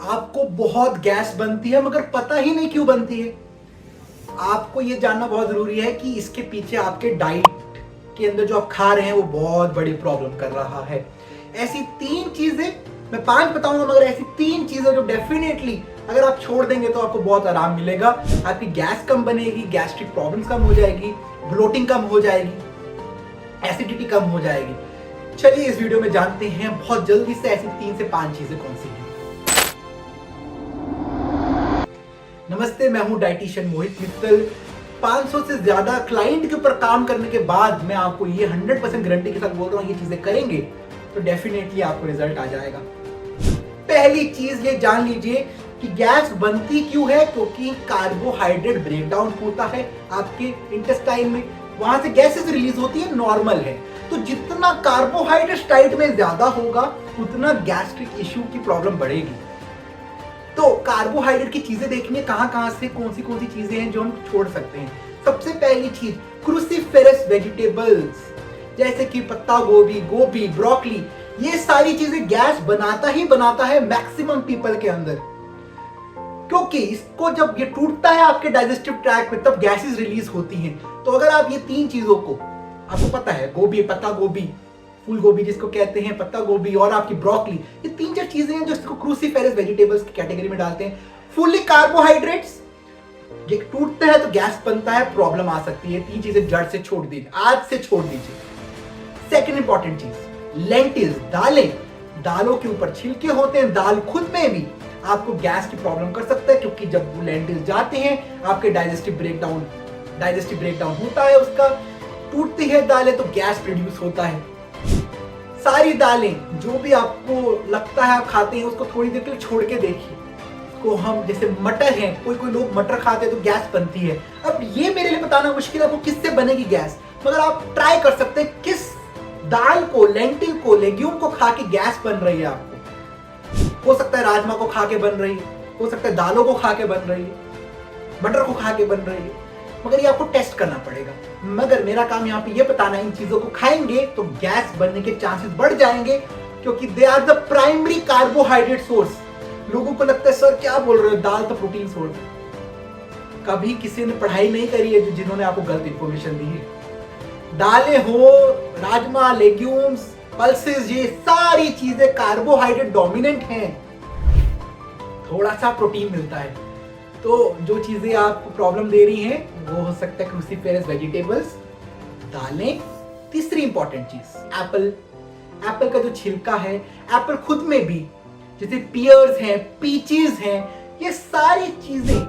आपको बहुत गैस बनती है मगर पता ही नहीं क्यों बनती है। आपको ये जानना बहुत जरूरी है कि इसके पीछे आपके डाइट के अंदर जो आप खा रहे हैं वो बहुत बड़ी प्रॉब्लम कर रहा है। ऐसी 3 चीजें, मैं 5 बताऊंगा मगर ऐसी 3 चीजें जो डेफिनेटली अगर आप छोड़ देंगे तो आपको बहुत आराम मिलेगा। आपकी गैस कम बनेगी, गैस्ट्रिक प्रॉब्लम्स कम हो जाएगी, ब्लोटिंग कम हो जाएगी, एसिडिटी कम हो जाएगी। चलिए इस वीडियो में जानते हैं बहुत जल्दी से ऐसी 3 से 5 चीजें कौन सी हैं। नमस्ते, मैं हूं डाइटिशियन मोहित मित्तल। 500 से ज्यादा क्लाइंट के ऊपर काम करने के बाद मैं आपको ये 100% गारंटी के साथ बोल रहा हूं, ये चीजें करेंगे तो डेफिनेटली आपको रिजल्ट आ जाएगा। पहली चीज ये जान लीजिए कि गैस बनती क्यों है, क्योंकि कार्बोहाइड्रेट ब्रेकडाउन होता है आपके इंटेस्टाइन में, वहां से गैसेस रिलीज होती है, नॉर्मल है। तो जितना कार्बोहाइड्रेट डाइट में ज्यादा होगा उतना गैस्ट्रिक इश्यू की प्रॉब्लम बढ़ेगी। तो कार्बोहाइड्रेट की चीजें देखनी है कहां से कौन सी चीजें हैं जो हम छोड़ सकते हैं। सबसे पहली चीज क्रूसीफेरस वेजिटेबल्स, जैसे कि पत्ता गोभी, गोभी, ब्रोकली, ये सारी चीजें गैस बनाता है मैक्सिमम पीपल के अंदर, क्योंकि इसको जब ये टूटता है आपके डाइजेस्टिव ट्रैक्ट में तब गैसेस रिलीज होती हैं। तो अगर आप ये 3 चीजों को, आपको पता है गोभी, पत्ता गोभी, फूल गोभी जिसको कहते हैं, पत्ता गोभी और आपकी ब्रोकली, ये 3-4 चीजें हैं जो इसको क्रूसीफेरस वेजिटेबल्स की कैटेगरी में डालते हैं। फुल्ली कार्बोहाइड्रेट्स, ये टूटते हैं तो गैस बनता है, प्रॉब्लम आ सकती है। 3 चीजें जड़ से छोड़ दीजिए, आज से छोड़ दीजिए। सेकेंड इंपॉर्टेंट चीज लेंटिल्स, दालें, दालों के ऊपर छिलके होते हैं, दाल खुद में भी आपको गैस की प्रॉब्लम कर सकता है, क्योंकि जब वो लेंटिल्स जाते हैं आपके डाइजेस्टिव ब्रेकडाउन होता है, उसका टूटती है दालें तो गैस प्रोड्यूस होता है। सारी दालें जो भी आपको लगता है आप खाते हैं उसको थोड़ी देर के लिए छोड़ के देखिए। इसको हम, जैसे मटर है, कोई लोग मटर खाते हैं तो गैस बनती है। अब ये मेरे लिए बताना मुश्किल है आपको किससे बनेगी गैस, मगर आप ट्राई कर सकते हैं किस दाल को, लेंटिल को, लेग्यूम को खा के गैस बन रही है आपको। हो सकता है राजमा को खा के बन रही है, हो सकता है दालों को खा के बन रही है, मटर को खा के बन रही है, मगर ये आपको टेस्ट करना पड़ेगा। मगर मेरा काम यहाँ पे ये बताना है, इन चीजों को खाएंगे तो गैस बनने के चांसेस बढ़ जाएंगे, क्योंकि they are the primary carbohydrate source. लोगों को लगता है सर क्या बोल रहे हो, दाल तो प्रोटीन सोर्स है। कभी किसी ने पढ़ाई नहीं करी है जिन्होंने आपको गलत इंफॉर्मेशन दी है। दालें हो, राजमा, लेग्यूम्स, पल्सेस, ये सारी चीजें कार्बोहाइड्रेट डोमिनेंट हैं, थोड़ा सा प्रोटीन मिलता है। तो जो चीजें आपको प्रॉब्लम दे रही हैं वो हो सकता है क्रूसीफेरस वेजिटेबल्स, दालें। तीसरी इंपॉर्टेंट चीज एप्पल का जो छिलका है, एप्पल खुद में भी, जैसे पियर्स हैं, पीचेस हैं, ये सारी चीजें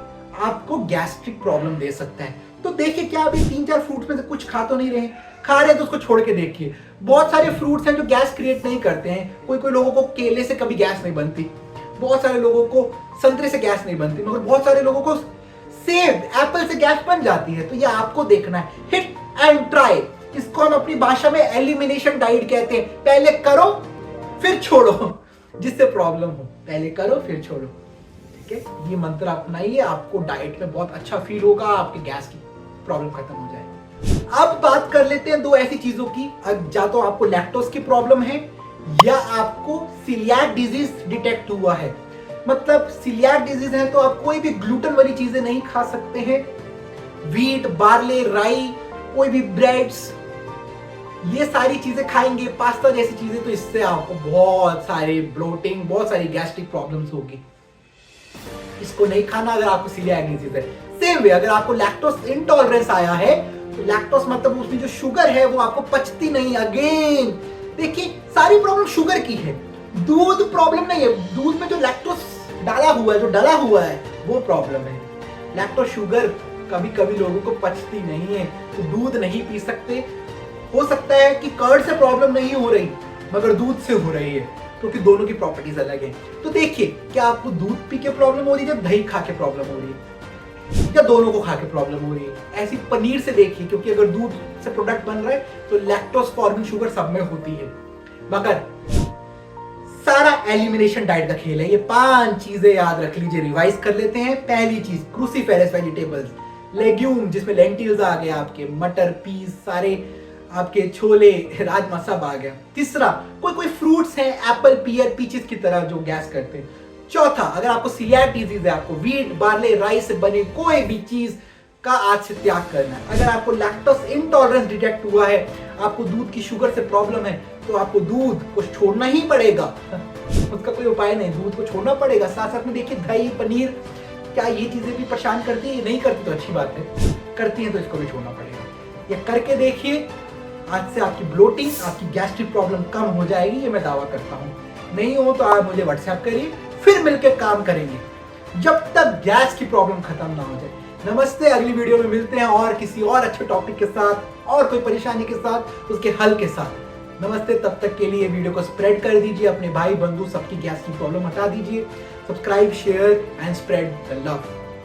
आपको गैस्ट्रिक प्रॉब्लम दे सकता है। तो देखिए क्या अभी 3-4 फ्रूट्स में से कुछ खा तो नहीं रहे, खा रहे हैं तो उसको छोड़ के देखिए। बहुत सारे फ्रूट्स हैं जो गैस क्रिएट नहीं करते हैं। कोई लोगों को केले से कभी गैस नहीं बनती, बहुत सारे लोगों को संतरे से गैस नहीं बनती, मगर बहुत सारे लोगों को सेब, एप्पल से गैस बन जाती है। तो ये आपको देखना है, हिट एंड ट्राई। इसको हम अपनी भाषा में एलिमिनेशन डाइट कहते हैं, पहले करो फिर छोड़ो, जिससे प्रॉब्लम हो, पहले करो फिर छोड़ो। ठीक है, ये मंत्र अपनाइए, आपको डाइट में बहुत अच्छा फील होगा, आपके गैस की प्रॉब्लम खत्म हो जाएगी। अब बात कर लेते हैं 2 ऐसी चीजों की, या तो आपको लैक्टोज की प्रॉब्लम है या आपको सीलियाक डिजीज डिटेक्ट हुआ है। मतलब सीलियाक डिजीज है तो आप कोई भी ग्लूटेन वाली चीजें नहीं खा सकते हैं, व्हीट, बार्ले, राई, कोई भी ब्रेड्स, ये सारी चीजें खाएंगे, पास्ता जैसी चीजें, तो इससे आपको बहुत सारी ब्लोटिंग, बहुत सारी गैस्ट्रिक प्रॉब्लम्स होगी। इसको नहीं खाना अगर आपको सीलियाक डिजीज है। सेम वे अगर आपको लैक्टोज इंटॉलरेंस आया है तो लैक्टोज मतलब उसमें जो शुगर है वो आपको पचती नहीं। अगेन देखिए सारी प्रॉब्लम शुगर की है, दूध प्रॉब्लम नहीं है। दूध में जो लैक्टोज डाला हुआ है, जो डला हुआ है, वो प्रॉब्लम है। लैक्टोज शुगर कभी लोगों को पचती नहीं है तो दूध नहीं पी सकते। हो सकता है कि कर्ड से प्रॉब्लम नहीं हो रही मगर दूध से हो रही है, क्योंकि दोनों की प्रॉपर्टीज अलग है। तो देखिए क्या आपको दूध पी के प्रॉब्लम हो रही है या दही खा के प्रॉब्लम हो रही है, या दोनों को खा के प्रॉब्लम हो रही है। ऐसी पनीर से देखिए, क्योंकि अगर दूध से प्रोडक्ट बन रहा है तो लैक्टोज फॉर्मिंग शुगर सब में होती है। मगर सारा एलिमिनेशन डाइट का खेल है। ये 5 चीजें याद रख लीजिए, रिवाइज कर लेते हैं। पहली चीज क्रूसीफेरस वेजिटेबल्स, लेग्यूम जिसमें लेंटिल्स आ गए, आपके मटर, पीस, सारे आपके छोले, राजमा सब आ गया। तीसरा कोई फ्रूट्स हैं, एप्पल, पियर, पीचेस की तरह जो गैस करते हैं। चौथा, अगर आपको सीलियाक डिजीज है, आपको व्हीट, बार्ले, राइस से बने कोई भी चीज का आज से त्याग करना है। अगर आपको लैक्टोज इंटॉलरेंस डिटेक्ट हुआ है, आपको दूध की शुगर से प्रॉब्लम है, तो आपको दूध को छोड़ना ही पड़ेगा। उसका कोई उपाय नहीं, दूध को छोड़ना पड़ेगा। साथ साथ में देखिए दही, पनीर, क्या ये चीजें भी परेशान करती है? नहीं करती तो अच्छी बात है, करती है तो इसको भी छोड़ना पड़ेगा। ये करके देखिए, आज से आपकी ब्लोटिंग, आपकी गैस्ट्रिक प्रॉब्लम कम हो जाएगी, ये मैं दावा करता हूँ। नहीं हो तो आप मुझे व्हाट्सएप करिए, फिर मिलकर काम करेंगे जब तक गैस की प्रॉब्लम खत्म ना हो जाए। नमस्ते, अगली वीडियो में मिलते हैं और किसी और अच्छे टॉपिक के साथ और कोई परेशानी के साथ, उसके हल के साथ। नमस्ते, तब तक के लिए वीडियो को स्प्रेड कर दीजिए, अपने भाई बंधु सबकी गैस की प्रॉब्लम हटा दीजिए। Subscribe, share and spread the love.